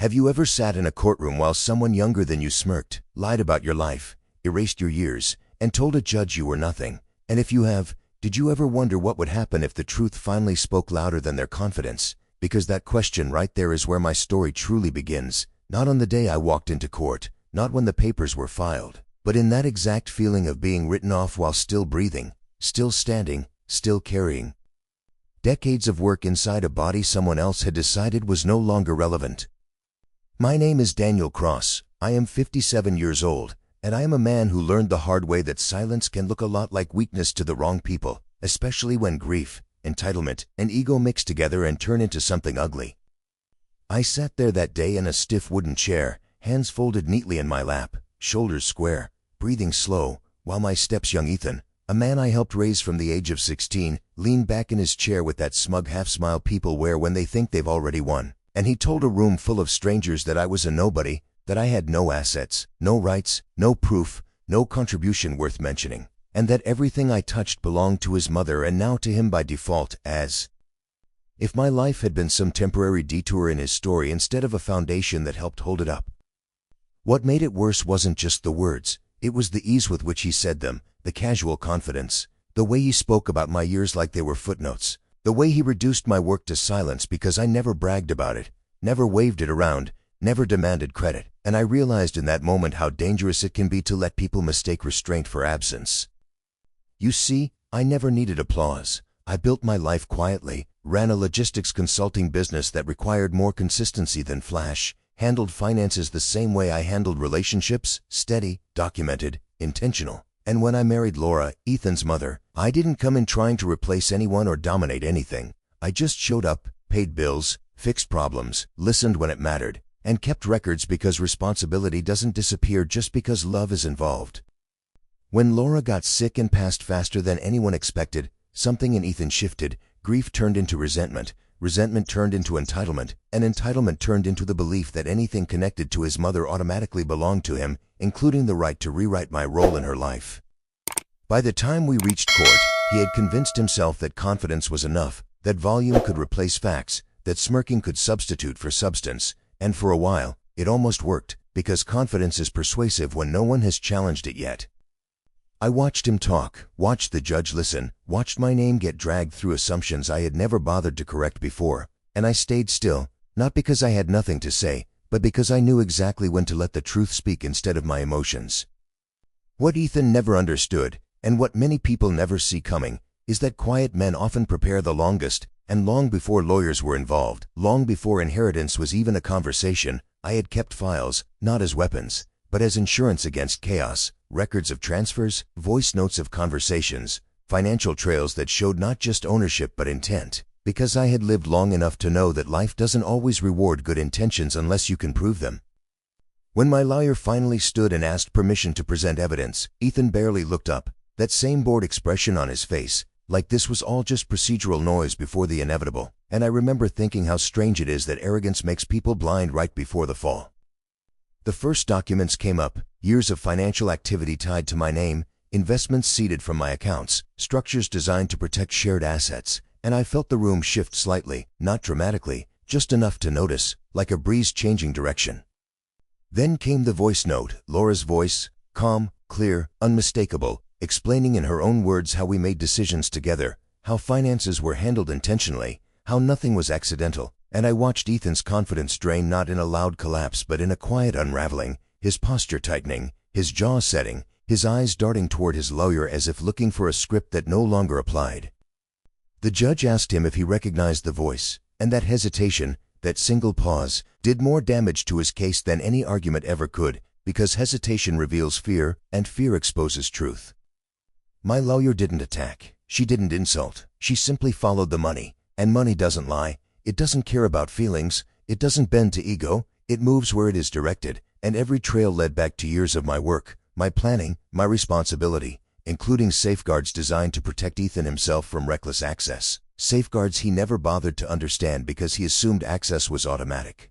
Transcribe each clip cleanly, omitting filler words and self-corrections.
Have you ever sat in a courtroom while someone younger than you smirked, lied about your life, erased your years, and told a judge you were nothing? And if you have, did you ever wonder what would happen if the truth finally spoke louder than their confidence? Because that question right there is where my story truly begins. Not on the day I walked into court, not when the papers were filed, but in that exact feeling of being written off while still breathing, still standing, still carrying decades of work inside a body someone else had decided was no longer relevant. My name is Daniel Cross. I am 57 years old, and I am a man who learned the hard way that silence can look a lot like weakness to the wrong people, especially when grief, entitlement, and ego mix together and turn into something ugly. I sat there that day in a stiff wooden chair, hands folded neatly in my lap, shoulders square, breathing slow, while my step's young Ethan, a man I helped raise from the age of 16, leaned back in his chair with that smug half-smile people wear when they think they've already won. And he told a room full of strangers that I was a nobody, that I had no assets, no rights, no proof, no contribution worth mentioning, and that everything I touched belonged to his mother and now to him by default, as if my life had been some temporary detour in his story instead of a foundation that helped hold it up. What made it worse wasn't just the words, it was the ease with which he said them, the casual confidence, the way he spoke about my years like they were footnotes, the way he reduced my work to silence because I never bragged about it, never waved it around, never demanded credit, and I realized in that moment how dangerous it can be to let people mistake restraint for absence. You see, I never needed applause. I built my life quietly, ran a logistics consulting business that required more consistency than flash, handled finances the same way I handled relationships, steady, documented, intentional. And when I married Laura, Ethan's mother, I didn't come in trying to replace anyone or dominate anything. I just showed up, paid bills, fixed problems, listened when it mattered, and kept records because responsibility doesn't disappear just because love is involved. When Laura got sick and passed faster than anyone expected, something in Ethan shifted. Grief turned into resentment, resentment turned into entitlement, and entitlement turned into the belief that anything connected to his mother automatically belonged to him, including the right to rewrite my role in her life. By the time we reached court, he had convinced himself that confidence was enough, that volume could replace facts, that smirking could substitute for substance, and for a while, it almost worked, because confidence is persuasive when no one has challenged it yet. I watched him talk, watched the judge listen, watched my name get dragged through assumptions I had never bothered to correct before, and I stayed still, not because I had nothing to say, but because I knew exactly when to let the truth speak instead of my emotions. What Ethan never understood, and what many people never see coming, is that quiet men often prepare the longest, and long before lawyers were involved, long before inheritance was even a conversation, I had kept files, not as weapons, but as insurance against chaos, records of transfers, voice notes of conversations, financial trails that showed not just ownership but intent, because I had lived long enough to know that life doesn't always reward good intentions unless you can prove them. When my lawyer finally stood and asked permission to present evidence, Ethan barely looked up, that same bored expression on his face, like this was all just procedural noise before the inevitable, and I remember thinking how strange it is that arrogance makes people blind right before the fall. The first documents came up, years of financial activity tied to my name, investments seeded from my accounts, structures designed to protect shared assets, and I felt the room shift slightly, not dramatically, just enough to notice, like a breeze changing direction. Then came the voice note, Laura's voice, calm, clear, unmistakable, explaining in her own words how we made decisions together, how finances were handled intentionally, how nothing was accidental, and I watched Ethan's confidence drain not in a loud collapse but in a quiet unraveling, his posture tightening, his jaw setting, his eyes darting toward his lawyer as if looking for a script that no longer applied. The judge asked him if he recognized the voice, and that hesitation, that single pause, did more damage to his case than any argument ever could, because hesitation reveals fear, and fear exposes truth. My lawyer didn't attack, she didn't insult, she simply followed the money, and money doesn't lie, it doesn't care about feelings, it doesn't bend to ego, it moves where it is directed, and every trail led back to years of my work, my planning, my responsibility, including safeguards designed to protect Ethan himself from reckless access, safeguards he never bothered to understand because he assumed access was automatic.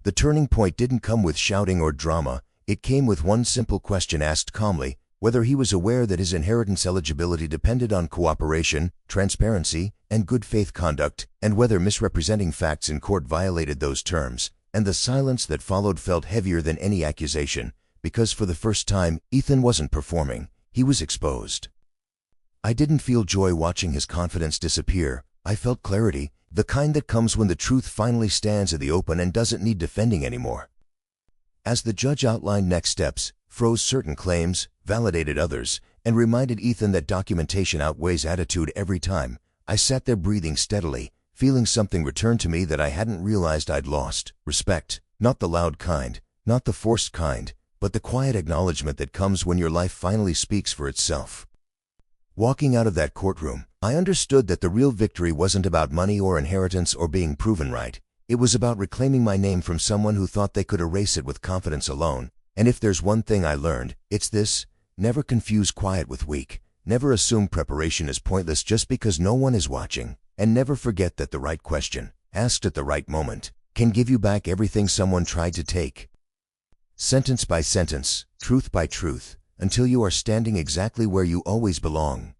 The turning point didn't come with shouting or drama, it came with one simple question asked calmly, whether he was aware that his inheritance eligibility depended on cooperation, transparency, and good faith conduct, and whether misrepresenting facts in court violated those terms. and the silence that followed felt heavier than any accusation, because for the first time, Ethan wasn't performing, he was exposed. I didn't feel joy watching his confidence disappear. I felt clarity, the kind that comes when the truth finally stands in the open and doesn't need defending anymore. As the judge outlined next steps, froze certain claims, validated others, and reminded Ethan that documentation outweighs attitude every time, I sat there breathing steadily, feeling something return to me that I hadn't realized I'd lost. Respect, not the loud kind, not the forced kind, but the quiet acknowledgement that comes when your life finally speaks for itself. Walking out of that courtroom, I understood that the real victory wasn't about money or inheritance or being proven right. It was about reclaiming my name from someone who thought they could erase it with confidence alone. And if there's one thing I learned, it's this: never confuse quiet with weak. Never assume preparation is pointless just because no one is watching. And never forget that the right question, asked at the right moment, can give you back everything someone tried to take. Sentence by sentence, truth by truth, until you are standing exactly where you always belong.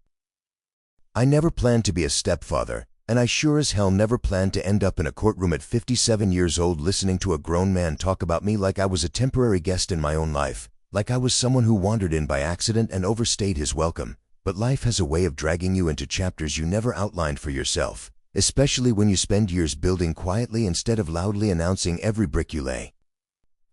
I never planned to be a stepfather, and I sure as hell never planned to end up in a courtroom at 57 years old listening to a grown man talk about me like I was a temporary guest in my own life, like I was someone who wandered in by accident and overstayed his welcome. But life has a way of dragging you into chapters you never outlined for yourself, especially when you spend years building quietly instead of loudly announcing every brick you lay.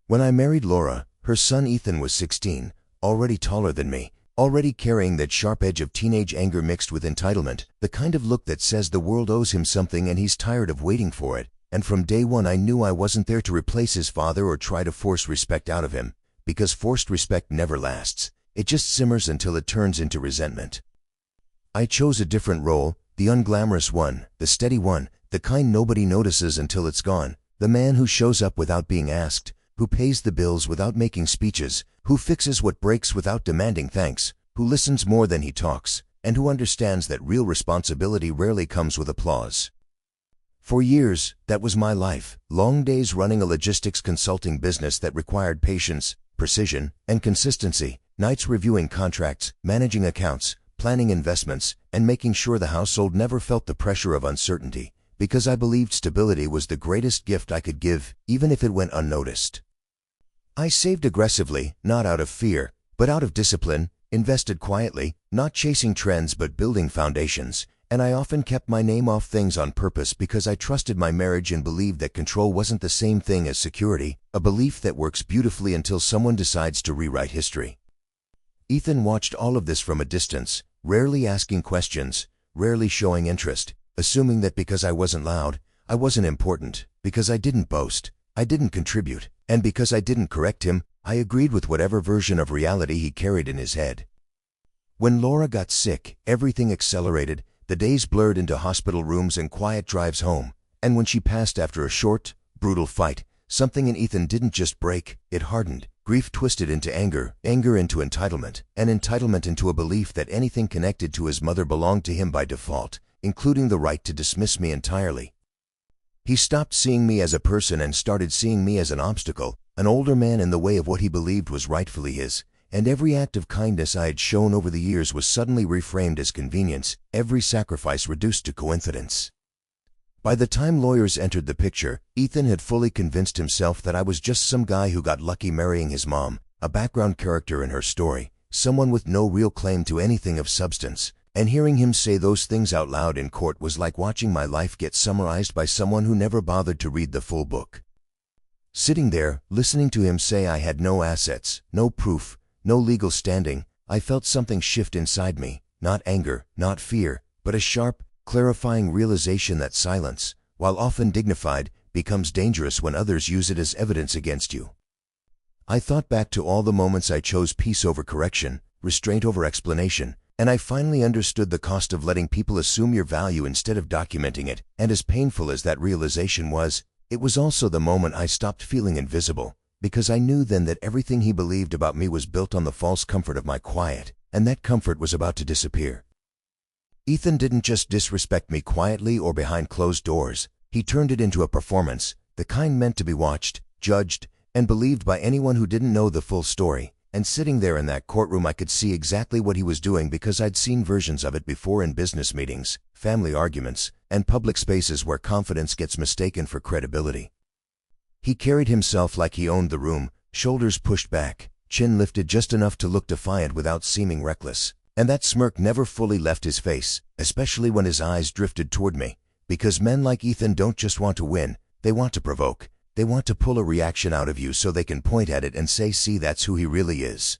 When I married Laura, her son Ethan was 16, already taller than me, already carrying that sharp edge of teenage anger mixed with entitlement, the kind of look that says the world owes him something and he's tired of waiting for it. And from day one I knew I wasn't there to replace his father or try to force respect out of him, because forced respect never lasts. It just simmers until it turns into resentment. I chose a different role, the unglamorous one, the steady one, the kind nobody notices until it's gone, the man who shows up without being asked, who pays the bills without making speeches, who fixes what breaks without demanding thanks, who listens more than he talks, and who understands that real responsibility rarely comes with applause. For years, that was my life, long days running a logistics consulting business that required patience, precision, and consistency. Nights reviewing contracts, managing accounts, planning investments, and making sure the household never felt the pressure of uncertainty, because I believed stability was the greatest gift I could give, even if it went unnoticed. I saved aggressively, not out of fear, but out of discipline, invested quietly, not chasing trends but building foundations, and I often kept my name off things on purpose because I trusted my marriage and believed that control wasn't the same thing as security, a belief that works beautifully until someone decides to rewrite history. Ethan watched all of this from a distance, rarely asking questions, rarely showing interest, assuming that because I wasn't loud, I wasn't important, because I didn't boast, I didn't contribute, and because I didn't correct him, I agreed with whatever version of reality he carried in his head. When Laura got sick, everything accelerated, the days blurred into hospital rooms and quiet drives home, and when she passed after a short, brutal fight, something in Ethan didn't just break, it hardened. Grief twisted into anger, anger into entitlement, and entitlement into a belief that anything connected to his mother belonged to him by default, including the right to dismiss me entirely. He stopped seeing me as a person and started seeing me as an obstacle, an older man in the way of what he believed was rightfully his, and every act of kindness I had shown over the years was suddenly reframed as convenience, every sacrifice reduced to coincidence. By the time lawyers entered the picture, Ethan had fully convinced himself that I was just some guy who got lucky marrying his mom, a background character in her story, someone with no real claim to anything of substance, and hearing him say those things out loud in court was like watching my life get summarized by someone who never bothered to read the full book. Sitting there, listening to him say I had no assets, no proof, no legal standing, I felt something shift inside me, not anger, not fear, but a sharp, clarifying realization that silence, while often dignified, becomes dangerous when others use it as evidence against you. I thought back to all the moments I chose peace over correction, restraint over explanation, and I finally understood the cost of letting people assume your value instead of documenting it, and as painful as that realization was, it was also the moment I stopped feeling invisible, because I knew then that everything he believed about me was built on the false comfort of my quiet, and that comfort was about to disappear. Ethan didn't just disrespect me quietly or behind closed doors, he turned it into a performance, the kind meant to be watched, judged, and believed by anyone who didn't know the full story. And sitting there in that courtroom I could see exactly what he was doing because I'd seen versions of it before in business meetings, family arguments, and public spaces where confidence gets mistaken for credibility. He carried himself like he owned the room, shoulders pushed back, chin lifted just enough to look defiant without seeming reckless. And that smirk never fully left his face, especially when his eyes drifted toward me. Because men like Ethan don't just want to win, they want to provoke. They want to pull a reaction out of you so they can point at it and say, see, that's who he really is.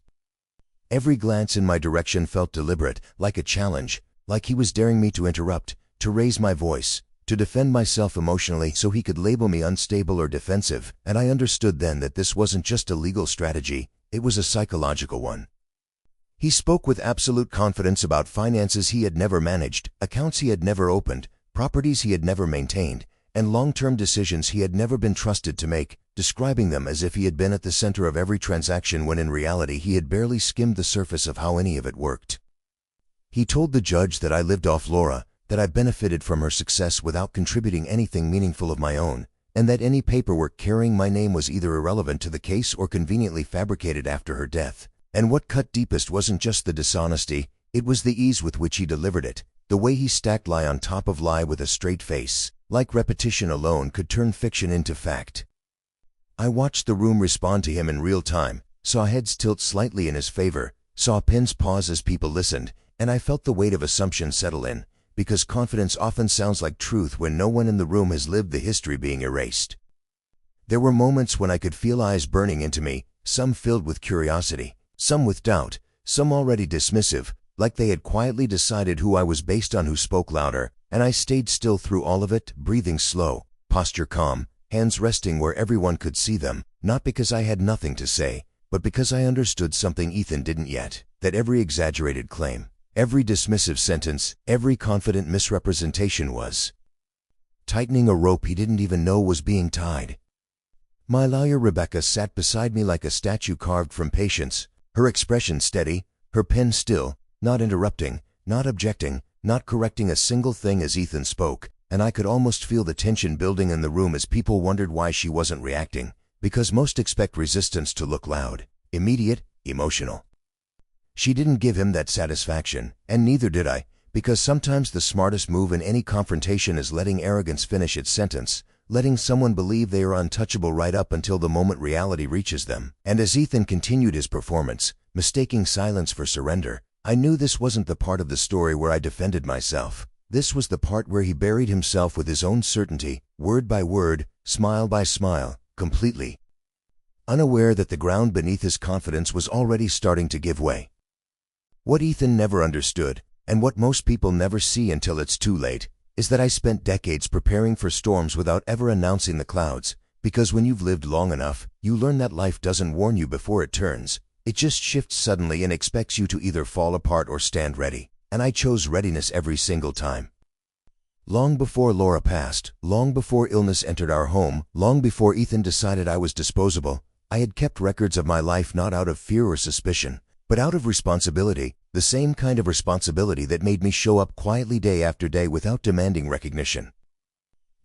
Every glance in my direction felt deliberate, like a challenge, like he was daring me to interrupt, to raise my voice, to defend myself emotionally so he could label me unstable or defensive. And I understood then that this wasn't just a legal strategy, it was a psychological one. He spoke with absolute confidence about finances he had never managed, accounts he had never opened, properties he had never maintained, and long-term decisions he had never been trusted to make, describing them as if he had been at the center of every transaction when in reality he had barely skimmed the surface of how any of it worked. He told the judge that I lived off Laura, that I benefited from her success without contributing anything meaningful of my own, and that any paperwork carrying my name was either irrelevant to the case or conveniently fabricated after her death. And what cut deepest wasn't just the dishonesty, it was the ease with which he delivered it, the way he stacked lie on top of lie with a straight face, like repetition alone could turn fiction into fact. I watched the room respond to him in real time, saw heads tilt slightly in his favor, saw pins pause as people listened, and I felt the weight of assumption settle in, because confidence often sounds like truth when no one in the room has lived the history being erased. There were moments when I could feel eyes burning into me, some filled with curiosity, some with doubt, some already dismissive, like they had quietly decided who I was based on who spoke louder, and I stayed still through all of it, breathing slow, posture calm, hands resting where everyone could see them, not because I had nothing to say, but because I understood something Ethan didn't yet, that every exaggerated claim, every dismissive sentence, every confident misrepresentation was tightening a rope he didn't even know was being tied. My lawyer Rebecca sat beside me like a statue carved from patience, her expression steady, her pen still, not interrupting, not objecting, not correcting a single thing as Ethan spoke, and I could almost feel the tension building in the room as people wondered why she wasn't reacting, because most expect resistance to look loud, immediate, emotional. She didn't give him that satisfaction, and neither did I, because sometimes the smartest move in any confrontation is letting arrogance finish its sentence, letting someone believe they are untouchable right up until the moment reality reaches them. And as Ethan continued his performance, mistaking silence for surrender, I knew this wasn't the part of the story where I defended myself. This was the part where he buried himself with his own certainty, word by word, smile by smile, completely unaware that the ground beneath his confidence was already starting to give way. What Ethan never understood, and what most people never see until it's too late, is that I spent decades preparing for storms without ever announcing the clouds, because when you've lived long enough, you learn that life doesn't warn you before it turns. It just shifts suddenly and expects you to either fall apart or stand ready, and I chose readiness every single time. Long before Laura passed, long before illness entered our home, long before Ethan decided I was disposable, I had kept records of my life not out of fear or suspicion, but out of responsibility, the same kind of responsibility that made me show up quietly day after day without demanding recognition.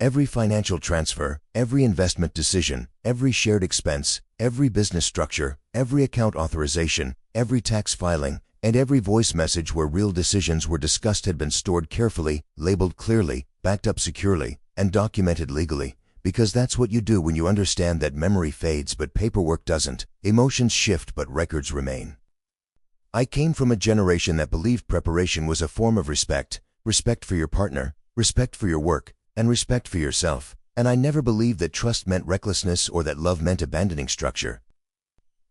Every financial transfer, every investment decision, every shared expense, every business structure, every account authorization, every tax filing, and every voice message where real decisions were discussed had been stored carefully, labeled clearly, backed up securely, and documented legally, because that's what you do when you understand that memory fades but paperwork doesn't, emotions shift but records remain. I came from a generation that believed preparation was a form of respect, respect for your partner, respect for your work, and respect for yourself, and I never believed that trust meant recklessness or that love meant abandoning structure.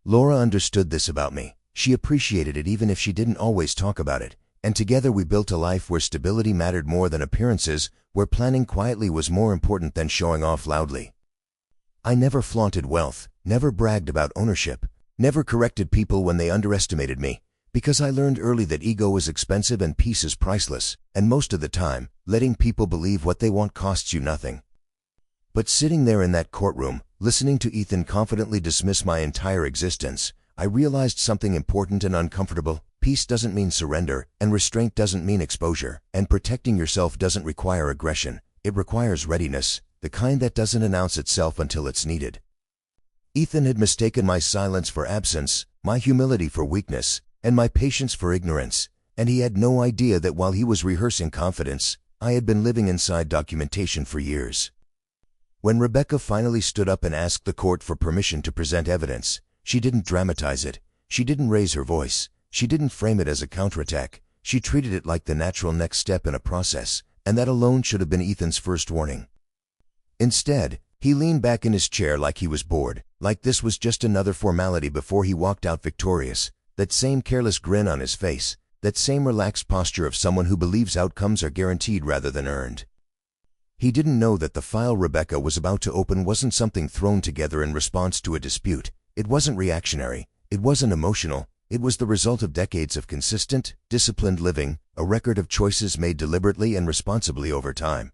Laura understood this about me. She appreciated it even if she didn't always talk about it, and together we built a life where stability mattered more than appearances, where planning quietly was more important than showing off loudly. I never flaunted wealth, never bragged about ownership, never corrected people when they underestimated me, because I learned early that ego is expensive and peace is priceless, and most of the time, letting people believe what they want costs you nothing. But sitting there in that courtroom, listening to Ethan confidently dismiss my entire existence, I realized something important and uncomfortable. Peace doesn't mean surrender, and restraint doesn't mean exposure, and protecting yourself doesn't require aggression. It requires readiness, the kind that doesn't announce itself until it's needed. Ethan had mistaken my silence for absence, my humility for weakness, and my patience for ignorance, and he had no idea that while he was rehearsing confidence, I had been living inside documentation for years. When Rebecca finally stood up and asked the court for permission to present evidence, she didn't dramatize it. She didn't raise her voice. She didn't frame it as a counterattack. She treated it like the natural next step in a process, and that alone should have been Ethan's first warning. Instead, he leaned back in his chair like he was bored, like this was just another formality before he walked out victorious, that same careless grin on his face, that same relaxed posture of someone who believes outcomes are guaranteed rather than earned. He didn't know that the file Rebecca was about to open wasn't something thrown together in response to a dispute. It wasn't reactionary. It wasn't emotional. It was the result of decades of consistent, disciplined living, a record of choices made deliberately and responsibly over time.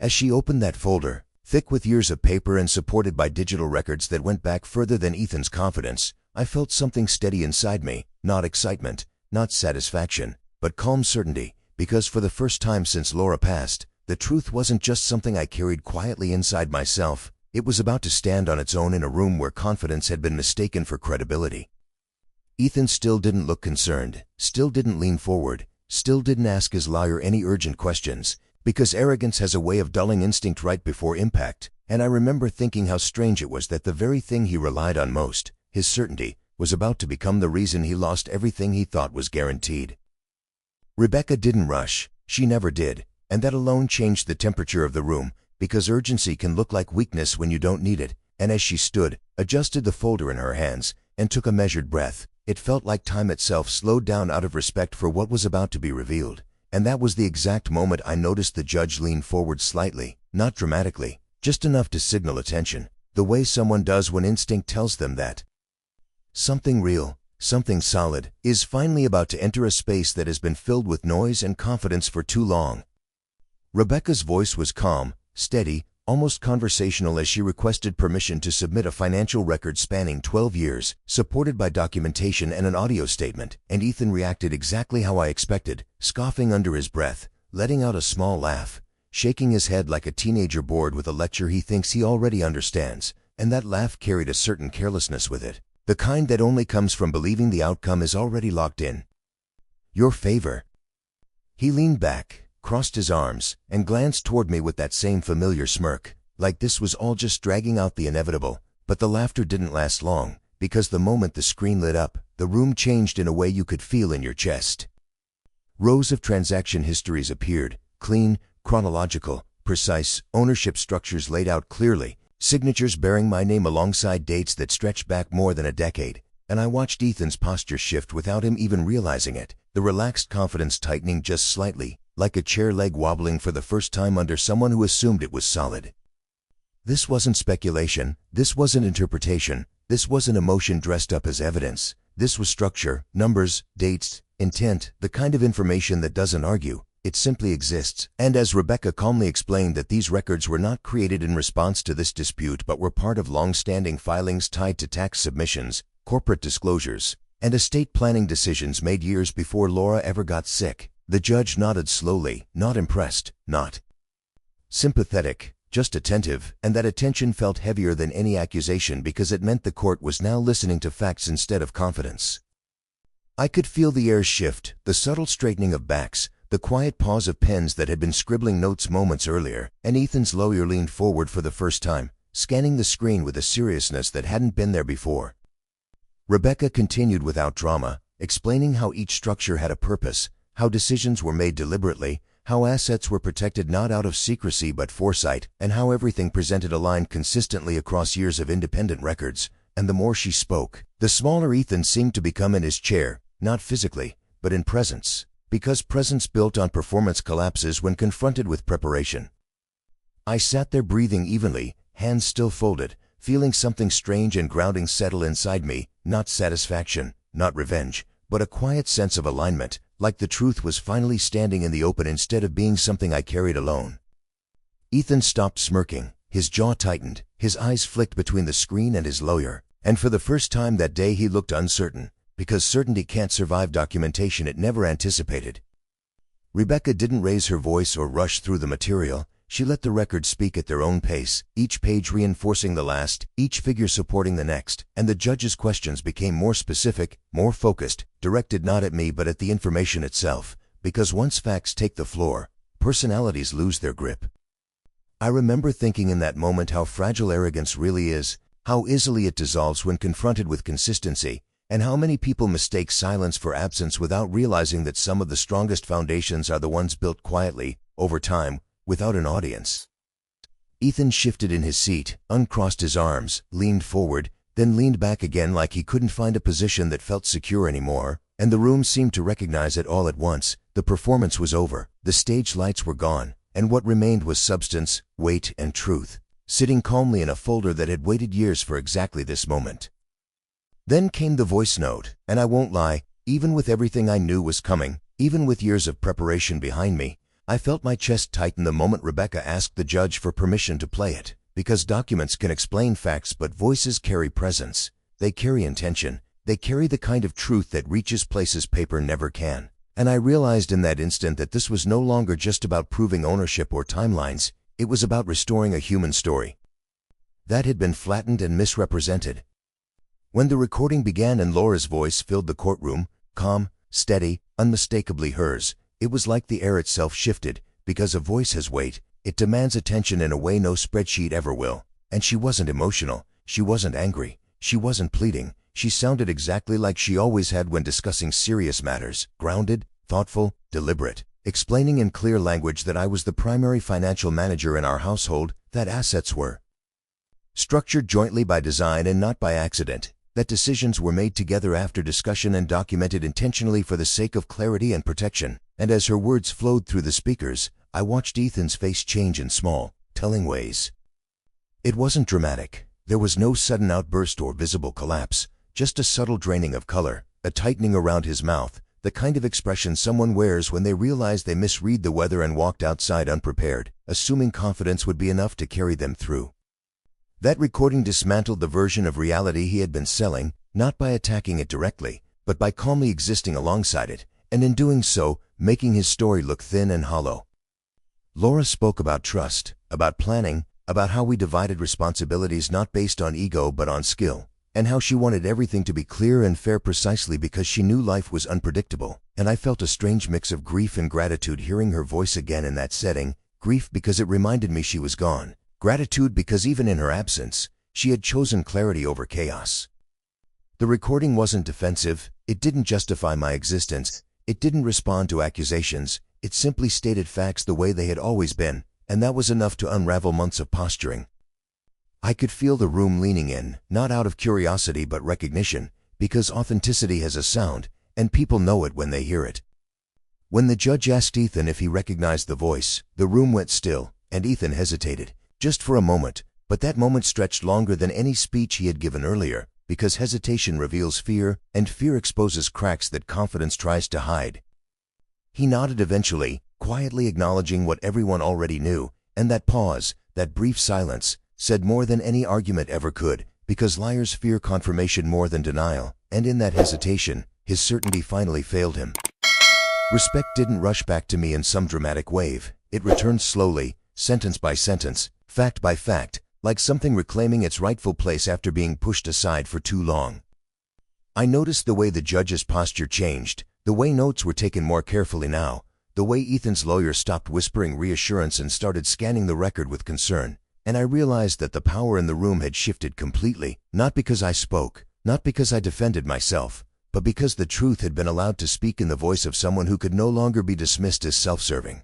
As she opened that folder, thick with years of paper and supported by digital records that went back further than Ethan's confidence, I felt something steady inside me, not excitement, not satisfaction, but calm certainty, because for the first time since Laura passed, the truth wasn't just something I carried quietly inside myself. It was about to stand on its own in a room where confidence had been mistaken for credibility. Ethan still didn't look concerned, still didn't lean forward, still didn't ask his lawyer any urgent questions, because arrogance has a way of dulling instinct right before impact, and I remember thinking how strange it was that the very thing he relied on most, his certainty, was about to become the reason he lost everything he thought was guaranteed. Rebecca didn't rush. She never did. And that alone changed the temperature of the room, because urgency can look like weakness when you don't need it, and as she stood, adjusted the folder in her hands, and took a measured breath, it felt like time itself slowed down out of respect for what was about to be revealed. And that was the exact moment I noticed the judge lean forward slightly, not dramatically, just enough to signal attention, the way someone does when instinct tells them that something real, something solid, is finally about to enter a space that has been filled with noise and confidence for too long. Rebecca's voice was calm, steady, almost conversational as she requested permission to submit a financial record spanning 12 years, supported by documentation and an audio statement, and Ethan reacted exactly how I expected, scoffing under his breath, letting out a small laugh, shaking his head like a teenager bored with a lecture he thinks he already understands, and that laugh carried a certain carelessness with it, the kind that only comes from believing the outcome is already locked in. Your favor. He leaned back, crossed his arms, and glanced toward me with that same familiar smirk, like this was all just dragging out the inevitable. But the laughter didn't last long, because the moment the screen lit up, the room changed in a way you could feel in your chest. Rows of transaction histories appeared, clean, chronological, precise, ownership structures laid out clearly, signatures bearing my name alongside dates that stretched back more than a decade, and I watched Ethan's posture shift without him even realizing it, the relaxed confidence tightening just slightly, like a chair leg wobbling for the first time under someone who assumed it was solid. This wasn't speculation, this wasn't interpretation, this wasn't emotion dressed up as evidence. This was structure, numbers, dates, intent, the kind of information that doesn't argue, it simply exists. And as Rebecca calmly explained that these records were not created in response to this dispute but were part of long-standing filings tied to tax submissions, corporate disclosures, and estate planning decisions made years before Laura ever got sick, the judge nodded slowly, not impressed, not sympathetic, just attentive, and that attention felt heavier than any accusation because it meant the court was now listening to facts instead of confidence. I could feel the air shift, the subtle straightening of backs, the quiet pause of pens that had been scribbling notes moments earlier, and Ethan's lawyer leaned forward for the first time, scanning the screen with a seriousness that hadn't been there before. Rebecca continued without drama, explaining how each structure had a purpose, how decisions were made deliberately, how assets were protected not out of secrecy but foresight, and how everything presented a line consistently across years of independent records. And the more she spoke, the smaller Ethan seemed to become in his chair, not physically, but in presence, because presence built on performance collapses when confronted with preparation. I sat there breathing evenly, hands still folded, feeling something strange and grounding settle inside me, not satisfaction, not revenge, but a quiet sense of alignment, like the truth was finally standing in the open instead of being something I carried alone. Ethan stopped smirking, his jaw tightened, his eyes flicked between the screen and his lawyer, and for the first time that day he looked uncertain, because certainty can't survive documentation it never anticipated. Rebecca didn't raise her voice or rush through the material. She let the records speak at their own pace, each page reinforcing the last, each figure supporting the next, and the judge's questions became more specific, more focused, directed not at me but at the information itself, because once facts take the floor, personalities lose their grip. I remember thinking in that moment how fragile arrogance really is, how easily it dissolves when confronted with consistency, and how many people mistake silence for absence without realizing that some of the strongest foundations are the ones built quietly, over time, without an audience. Ethan shifted in his seat, uncrossed his arms, leaned forward, then leaned back again like he couldn't find a position that felt secure anymore, and the room seemed to recognize it all at once. The performance was over, the stage lights were gone, and what remained was substance, weight, and truth, sitting calmly in a folder that had waited years for exactly this moment. Then came the voice note, and I won't lie, even with everything I knew was coming, even with years of preparation behind me, I felt my chest tighten the moment Rebecca asked the judge for permission to play it, because documents can explain facts but voices carry presence, they carry intention, they carry the kind of truth that reaches places paper never can. And I realized in that instant that this was no longer just about proving ownership or timelines, it was about restoring a human story that had been flattened and misrepresented. When the recording began and Laura's voice filled the courtroom, calm, steady, unmistakably hers, it was like the air itself shifted, because a voice has weight, it demands attention in a way no spreadsheet ever will. And she wasn't emotional, she wasn't angry, she wasn't pleading, she sounded exactly like she always had when discussing serious matters, grounded, thoughtful, deliberate, explaining in clear language that I was the primary financial manager in our household, that assets were structured jointly by design and not by accident, that decisions were made together after discussion and documented intentionally for the sake of clarity and protection. And as her words flowed through the speakers, I watched Ethan's face change in small, telling ways. It wasn't dramatic. There was no sudden outburst or visible collapse, just a subtle draining of color, a tightening around his mouth, the kind of expression someone wears when they realize they misread the weather and walked outside unprepared, assuming confidence would be enough to carry them through. That recording dismantled the version of reality he had been selling, not by attacking it directly, but by calmly existing alongside it, and in doing so, making his story look thin and hollow. Laura spoke about trust, about planning, about how we divided responsibilities not based on ego but on skill, and how she wanted everything to be clear and fair precisely because she knew life was unpredictable. And I felt a strange mix of grief and gratitude hearing her voice again in that setting, grief because it reminded me she was gone, gratitude because even in her absence, she had chosen clarity over chaos. The recording wasn't defensive, it didn't justify my existence, it didn't respond to accusations, it simply stated facts the way they had always been, and that was enough to unravel months of posturing. I could feel the room leaning in, not out of curiosity but recognition, because authenticity has a sound, and people know it when they hear it. When the judge asked Ethan if he recognized the voice, the room went still, and Ethan hesitated, just for a moment, but that moment stretched longer than any speech he had given earlier, because hesitation reveals fear, and fear exposes cracks that confidence tries to hide. He nodded eventually, quietly acknowledging what everyone already knew, and that pause, that brief silence, said more than any argument ever could, because liars fear confirmation more than denial, and in that hesitation, his certainty finally failed him. Respect didn't rush back to me in some dramatic wave. It returned slowly, sentence by sentence, fact by fact, like something reclaiming its rightful place after being pushed aside for too long. I noticed the way the judge's posture changed, the way notes were taken more carefully now, the way Ethan's lawyer stopped whispering reassurance and started scanning the record with concern, and I realized that the power in the room had shifted completely, not because I spoke, not because I defended myself, but because the truth had been allowed to speak in the voice of someone who could no longer be dismissed as self-serving.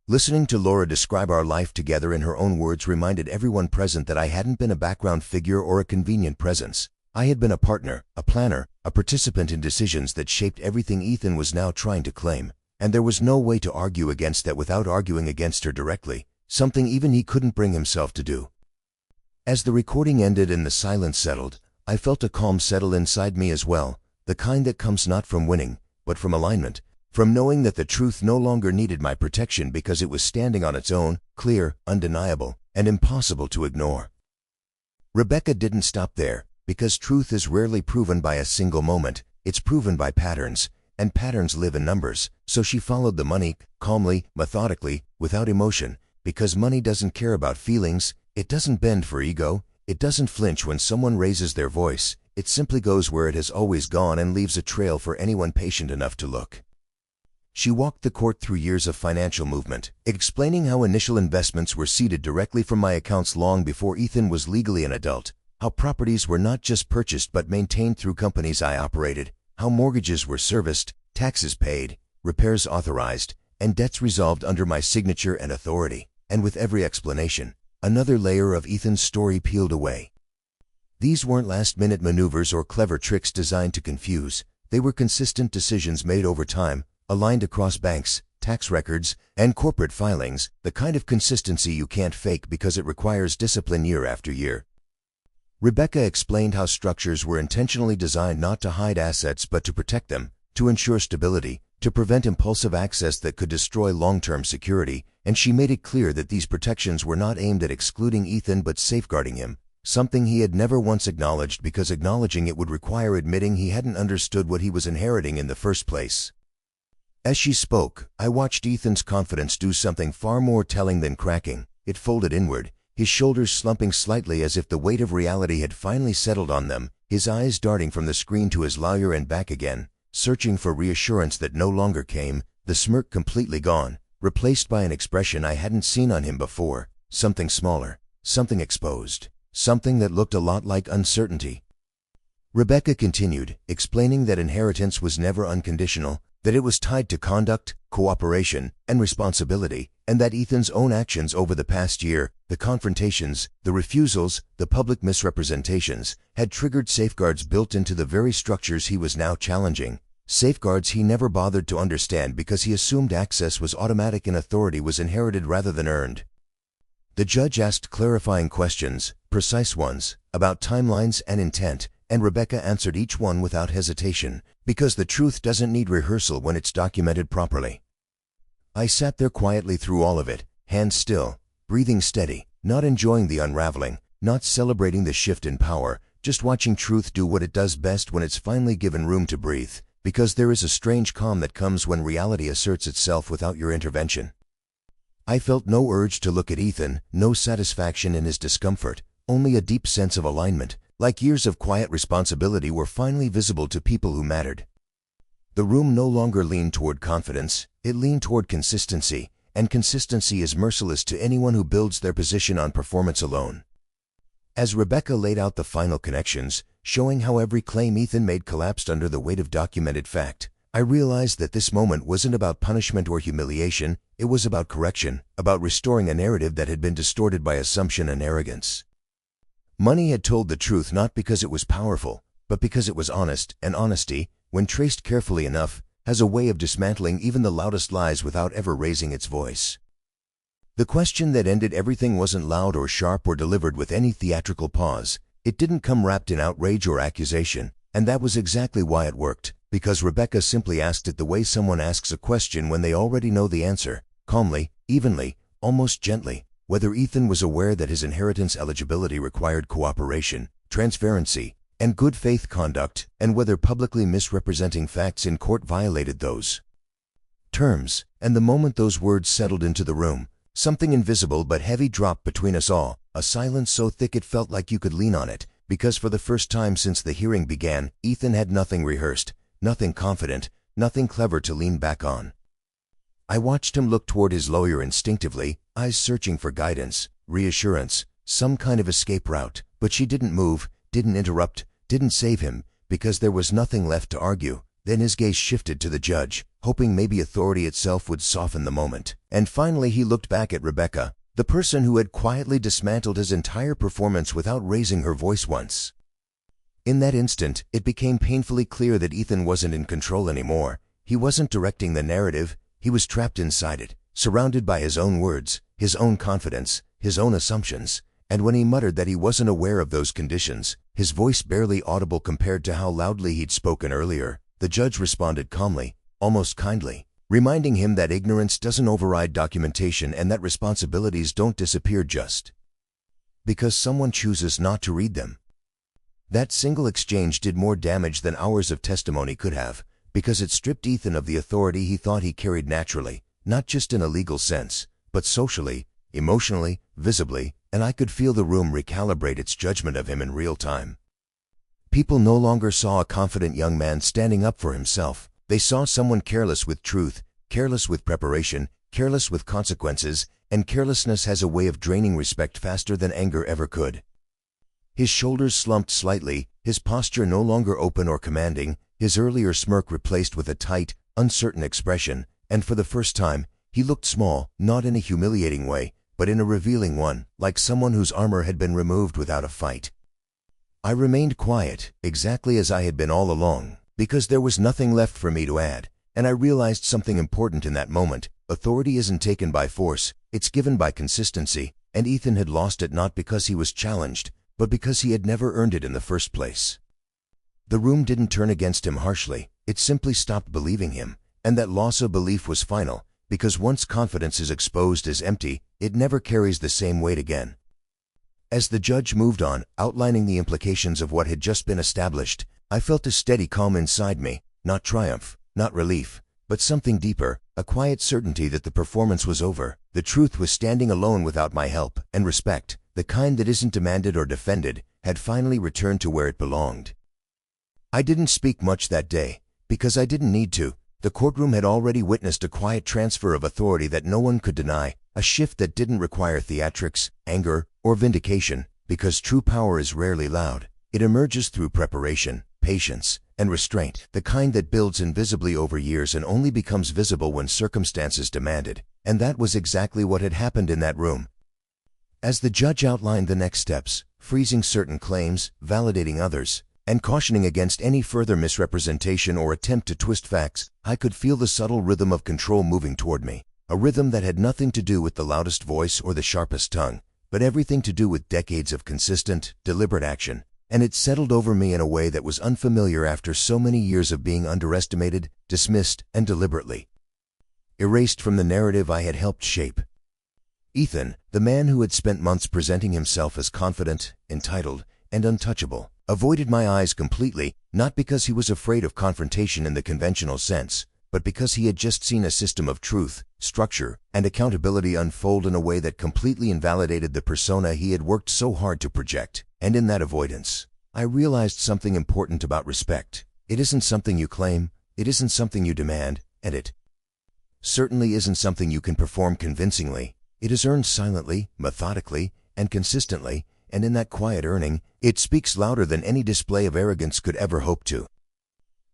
Listening to Laura describe our life together in her own words reminded everyone present that I hadn't been a background figure or a convenient presence. I had been a partner, a planner, a participant in decisions that shaped everything Ethan was now trying to claim, and there was no way to argue against that without arguing against her directly, something even he couldn't bring himself to do. As the recording ended and the silence settled, I felt a calm settle inside me as well, the kind that comes not from winning, but from alignment, from knowing that the truth no longer needed my protection because it was standing on its own, clear, undeniable, and impossible to ignore. Rebecca didn't stop there, because truth is rarely proven by a single moment, it's proven by patterns, and patterns live in numbers, so she followed the money, calmly, methodically, without emotion, because money doesn't care about feelings, it doesn't bend for ego, it doesn't flinch when someone raises their voice, it simply goes where it has always gone and leaves a trail for anyone patient enough to look. She walked the court through years of financial movement, explaining how initial investments were seeded directly from my accounts long before Ethan was legally an adult, how properties were not just purchased but maintained through companies I operated, how mortgages were serviced, taxes paid, repairs authorized, and debts resolved under my signature and authority. And with every explanation, another layer of Ethan's story peeled away. These weren't last-minute maneuvers or clever tricks designed to confuse. They were consistent decisions made over time, aligned across banks, tax records, and corporate filings, the kind of consistency you can't fake because it requires discipline year after year. Rebecca explained how structures were intentionally designed not to hide assets but to protect them, to ensure stability, to prevent impulsive access that could destroy long-term security, and she made it clear that these protections were not aimed at excluding Ethan but safeguarding him, something he had never once acknowledged because acknowledging it would require admitting he hadn't understood what he was inheriting in the first place. As she spoke, I watched Ethan's confidence do something far more telling than cracking. It folded inward, his shoulders slumping slightly as if the weight of reality had finally settled on them, his eyes darting from the screen to his lawyer and back again, searching for reassurance that no longer came, the smirk completely gone, replaced by an expression I hadn't seen on him before, something smaller, something exposed, something that looked a lot like uncertainty. Rebecca continued, explaining that inheritance was never unconditional, that it was tied to conduct, cooperation, and responsibility, and that Ethan's own actions over the past year, the confrontations, the refusals, the public misrepresentations, had triggered safeguards built into the very structures he was now challenging, safeguards he never bothered to understand because he assumed access was automatic and authority was inherited rather than earned. The judge asked clarifying questions, precise ones, about timelines and intent, and Rebecca answered each one without hesitation, because the truth doesn't need rehearsal when it's documented properly. I sat there quietly through all of it, hands still, breathing steady, not enjoying the unraveling, not celebrating the shift in power, just watching truth do what it does best when it's finally given room to breathe, because there is a strange calm that comes when reality asserts itself without your intervention. I felt no urge to look at Ethan, no satisfaction in his discomfort, only a deep sense of alignment, like years of quiet responsibility were finally visible to people who mattered. The room no longer leaned toward confidence, it leaned toward consistency, and consistency is merciless to anyone who builds their position on performance alone. As Rebecca laid out the final connections, showing how every claim Ethan made collapsed under the weight of documented fact, I realized that this moment wasn't about punishment or humiliation, it was about correction, about restoring a narrative that had been distorted by assumption and arrogance. Money had told the truth not because it was powerful, but because it was honest, and honesty, when traced carefully enough, has a way of dismantling even the loudest lies without ever raising its voice. The question that ended everything wasn't loud or sharp or delivered with any theatrical pause. It didn't come wrapped in outrage or accusation, and that was exactly why it worked, because Rebecca simply asked it the way someone asks a question when they already know the answer, calmly, evenly, almost gently. Whether Ethan was aware that his inheritance eligibility required cooperation, transparency, and good faith conduct, and whether publicly misrepresenting facts in court violated those terms. And the moment those words settled into the room, something invisible but heavy dropped between us all, a silence so thick it felt like you could lean on it, because for the first time since the hearing began, Ethan had nothing rehearsed, nothing confident, nothing clever to lean back on. I watched him look toward his lawyer instinctively, eyes searching for guidance, reassurance, some kind of escape route, but she didn't move, didn't interrupt, didn't save him, because there was nothing left to argue. Then his gaze shifted to the judge, hoping maybe authority itself would soften the moment. And finally he looked back at Rebecca, the person who had quietly dismantled his entire performance without raising her voice once. In that instant, it became painfully clear that Ethan wasn't in control anymore. He wasn't directing the narrative. He was trapped inside it, surrounded by his own words, his own confidence, his own assumptions, and when he muttered that he wasn't aware of those conditions, his voice barely audible compared to how loudly he'd spoken earlier, the judge responded calmly, almost kindly, reminding him that ignorance doesn't override documentation and that responsibilities don't disappear just because someone chooses not to read them. That single exchange did more damage than hours of testimony could have, because it stripped Ethan of the authority he thought he carried naturally, not just in a legal sense, but socially, emotionally, visibly, and I could feel the room recalibrate its judgment of him in real time. People no longer saw a confident young man standing up for himself. They saw someone careless with truth, careless with preparation, careless with consequences, and carelessness has a way of draining respect faster than anger ever could. His shoulders slumped slightly, his posture no longer open or commanding, his earlier smirk replaced with a tight, uncertain expression, and for the first time, he looked small, not in a humiliating way, but in a revealing one, like someone whose armor had been removed without a fight. I remained quiet, exactly as I had been all along, because there was nothing left for me to add, and I realized something important in that moment. Authority isn't taken by force, it's given by consistency, and Ethan had lost it not because he was challenged, but because he had never earned it in the first place. The room didn't turn against him harshly, it simply stopped believing him, and that loss of belief was final, because once confidence is exposed as empty, it never carries the same weight again. As the judge moved on, outlining the implications of what had just been established, I felt a steady calm inside me, not triumph, not relief, but something deeper, a quiet certainty that the performance was over, the truth was standing alone without my help, and respect, the kind that isn't demanded or defended, had finally returned to where it belonged. I didn't speak much that day, because I didn't need to. The courtroom had already witnessed a quiet transfer of authority that no one could deny, a shift that didn't require theatrics, anger, or vindication, because true power is rarely loud. It emerges through preparation, patience, and restraint, the kind that builds invisibly over years and only becomes visible when circumstances demand it. And that was exactly what had happened in that room. As the judge outlined the next steps, freezing certain claims, validating others, and cautioning against any further misrepresentation or attempt to twist facts, I could feel the subtle rhythm of control moving toward me, a rhythm that had nothing to do with the loudest voice or the sharpest tongue, but everything to do with decades of consistent, deliberate action, and it settled over me in a way that was unfamiliar after so many years of being underestimated, dismissed, and deliberately erased from the narrative I had helped shape. Ethan, the man who had spent months presenting himself as confident, entitled, and untouchable, avoided my eyes completely, not because he was afraid of confrontation in the conventional sense, but because he had just seen a system of truth, structure, and accountability unfold in a way that completely invalidated the persona he had worked so hard to project. And in that avoidance, I realized something important about respect. It isn't something you claim, it isn't something you demand, and it certainly isn't something you can perform convincingly. It is earned silently, methodically, and consistently, and in that quiet earning, it speaks louder than any display of arrogance could ever hope to.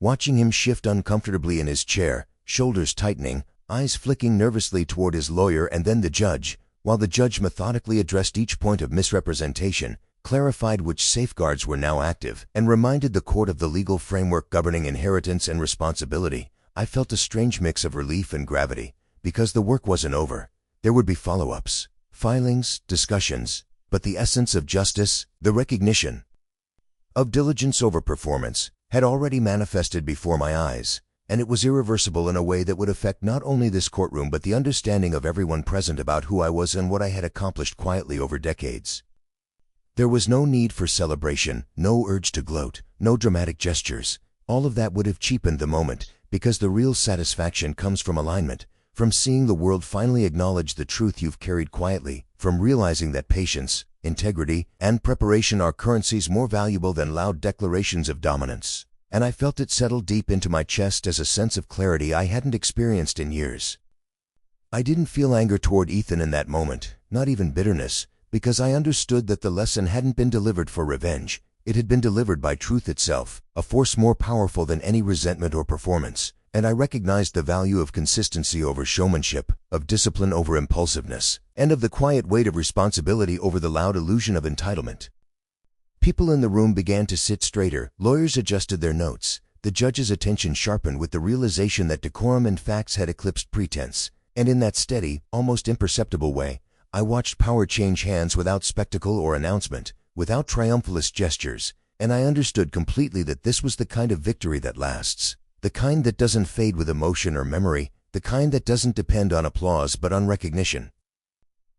Watching him shift uncomfortably in his chair, shoulders tightening, eyes flicking nervously toward his lawyer and then the judge, while the judge methodically addressed each point of misrepresentation, clarified which safeguards were now active, and reminded the court of the legal framework governing inheritance and responsibility, I felt a strange mix of relief and gravity, because the work wasn't over. There would be follow-ups, filings, discussions, but the essence of justice, the recognition of diligence over performance, had already manifested before my eyes, and it was irreversible in a way that would affect not only this courtroom but the understanding of everyone present about who I was and what I had accomplished quietly over decades. There was no need for celebration, no urge to gloat, no dramatic gestures. All of that would have cheapened the moment, because the real satisfaction comes from alignment, from seeing the world finally acknowledge the truth you've carried quietly, from realizing that patience, integrity, and preparation are currencies more valuable than loud declarations of dominance. And I felt it settle deep into my chest as a sense of clarity I hadn't experienced in years. I didn't feel anger toward Ethan in that moment, not even bitterness, because I understood that the lesson hadn't been delivered for revenge. It had been delivered by truth itself, a force more powerful than any resentment or performance, and I recognized the value of consistency over showmanship, of discipline over impulsiveness, and of the quiet weight of responsibility over the loud illusion of entitlement. People in the room began to sit straighter, lawyers adjusted their notes, the judge's attention sharpened with the realization that decorum and facts had eclipsed pretense, and in that steady, almost imperceptible way, I watched power change hands without spectacle or announcement, without triumphalist gestures, and I understood completely that this was the kind of victory that lasts, the kind that doesn't fade with emotion or memory, the kind that doesn't depend on applause but on recognition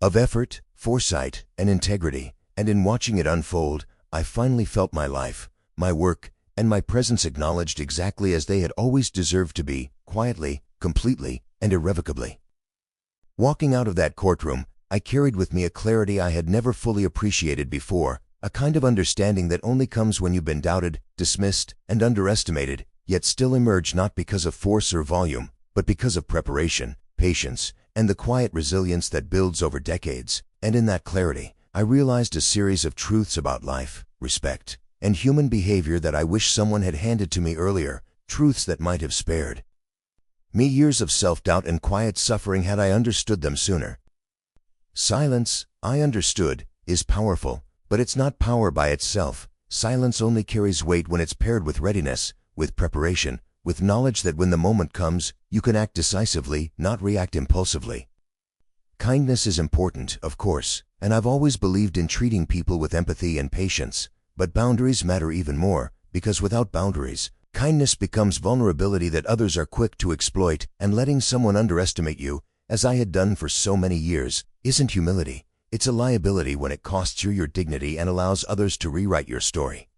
of effort, foresight, and integrity. And in watching it unfold, I finally felt my life, my work, and my presence acknowledged exactly as they had always deserved to be, quietly, completely, and irrevocably. Walking out of that courtroom, I carried with me a clarity I had never fully appreciated before, a kind of understanding that only comes when you've been doubted, dismissed, and underestimated, yet still emerge not because of force or volume, but because of preparation, patience, and the quiet resilience that builds over decades. And in that clarity, I realized a series of truths about life, respect, and human behavior that I wish someone had handed to me earlier, truths that might have spared me years of self-doubt and quiet suffering had I understood them sooner. Silence, I understood, is powerful, but it's not power by itself. Silence only carries weight when it's paired with readiness, with preparation, with knowledge that when the moment comes, you can act decisively, not react impulsively. Kindness is important, of course, and I've always believed in treating people with empathy and patience, but boundaries matter even more, because without boundaries, kindness becomes vulnerability that others are quick to exploit, and letting someone underestimate you, as I had done for so many years, isn't humility. It's a liability when it costs you your dignity and allows others to rewrite your story.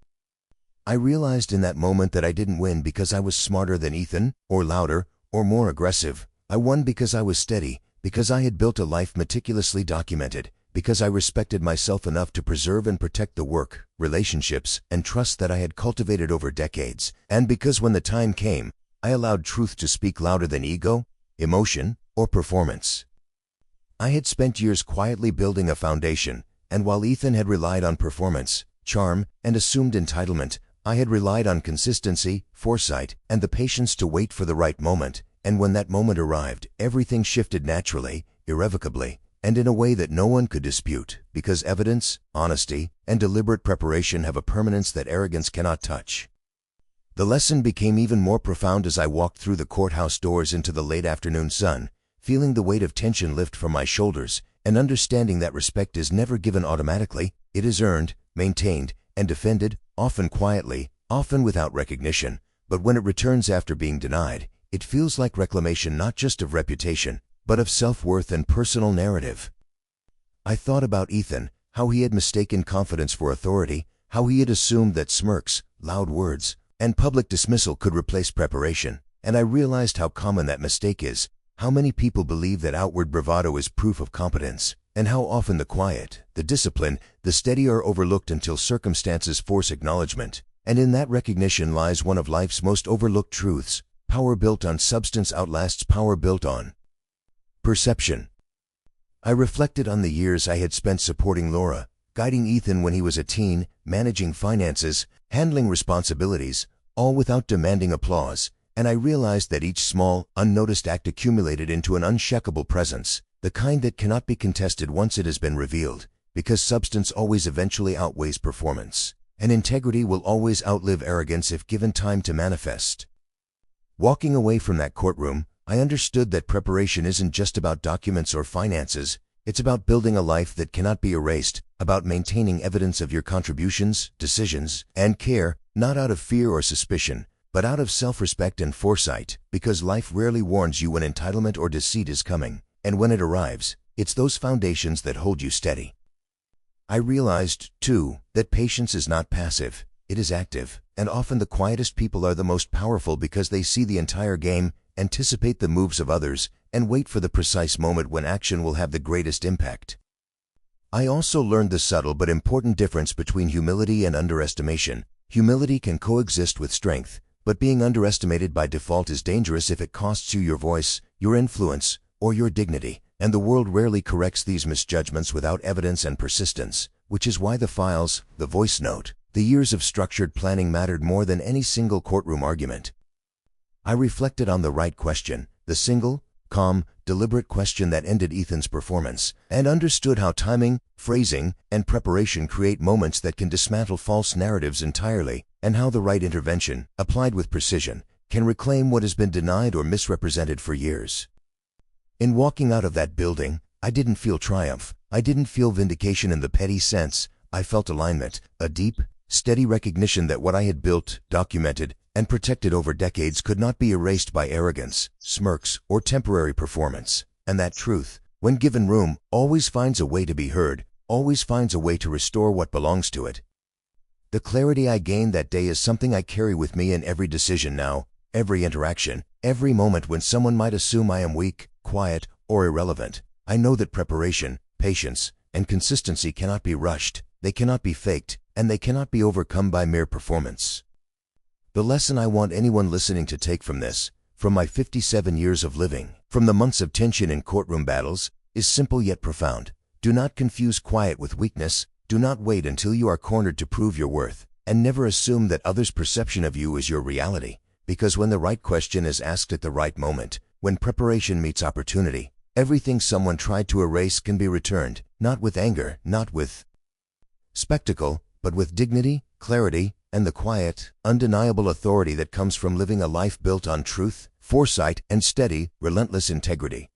I realized in that moment that I didn't win because I was smarter than Ethan, or louder, or more aggressive. I won because I was steady, because I had built a life meticulously documented, because I respected myself enough to preserve and protect the work, relationships, and trust that I had cultivated over decades, and because when the time came, I allowed truth to speak louder than ego, emotion, or performance. I had spent years quietly building a foundation, and while Ethan had relied on performance, charm, and assumed entitlement, I had relied on consistency, foresight, and the patience to wait for the right moment, and when that moment arrived, everything shifted naturally, irrevocably, and in a way that no one could dispute, because evidence, honesty, and deliberate preparation have a permanence that arrogance cannot touch. The lesson became even more profound as I walked through the courthouse doors into the late afternoon sun, feeling the weight of tension lift from my shoulders, and understanding that respect is never given automatically. It is earned, maintained, and defended, often quietly, often without recognition, but when it returns after being denied, it feels like reclamation not just of reputation, but of self-worth and personal narrative. I thought about Ethan, how he had mistaken confidence for authority, how he had assumed that smirks, loud words, and public dismissal could replace preparation, and I realized how common that mistake is, how many people believe that outward bravado is proof of competence, and how often the quiet, the discipline, the steady are overlooked until circumstances force acknowledgement, and in that recognition lies one of life's most overlooked truths: power built on substance outlasts power built on perception. I reflected on the years I had spent supporting Laura, guiding Ethan when he was a teen, managing finances, handling responsibilities, all without demanding applause, and I realized that each small, unnoticed act accumulated into an unshakable presence, the kind that cannot be contested once it has been revealed, because substance always eventually outweighs performance, and integrity will always outlive arrogance if given time to manifest. Walking away from that courtroom, I understood that preparation isn't just about documents or finances. It's about building a life that cannot be erased, about maintaining evidence of your contributions, decisions, and care, not out of fear or suspicion, but out of self-respect and foresight, because life rarely warns you when entitlement or deceit is coming, and when it arrives, it's those foundations that hold you steady. I realized, too, that patience is not passive, it is active, and often the quietest people are the most powerful because they see the entire game, anticipate the moves of others, and wait for the precise moment when action will have the greatest impact. I also learned the subtle but important difference between humility and underestimation. Humility can coexist with strength, but being underestimated by default is dangerous if it costs you your voice, your influence, or your dignity, and the world rarely corrects these misjudgments without evidence and persistence, which is why the files, the voice note, the years of structured planning mattered more than any single courtroom argument. I reflected on the right question, the single, calm, deliberate question that ended Ethan's performance, and understood how timing, phrasing, and preparation create moments that can dismantle false narratives entirely, and how the right intervention, applied with precision, can reclaim what has been denied or misrepresented for years. In walking out of that building, I didn't feel triumph. I didn't feel vindication in the petty sense. I felt alignment, a deep, steady recognition that what I had built, documented, and protected over decades could not be erased by arrogance, smirks, or temporary performance, and that truth, when given room, always finds a way to be heard, always finds a way to restore what belongs to it. The clarity I gained that day is something I carry with me in every decision now, every interaction, every moment when someone might assume I am weak, quiet, or irrelevant. I know that preparation, patience, and consistency cannot be rushed, they cannot be faked, and they cannot be overcome by mere performance. The lesson I want anyone listening to take from this: from my 57 years of living, from the months of tension in courtroom battles, is simple yet profound. Do not confuse quiet with weakness. Do not wait until you are cornered to prove your worth. And never assume that others' perception of you is your reality. Because when the right question is asked at the right moment, when preparation meets opportunity, everything someone tried to erase can be returned, not with anger, not with spectacle, but with dignity, clarity, and the quiet, undeniable authority that comes from living a life built on truth, foresight, and steady, relentless integrity.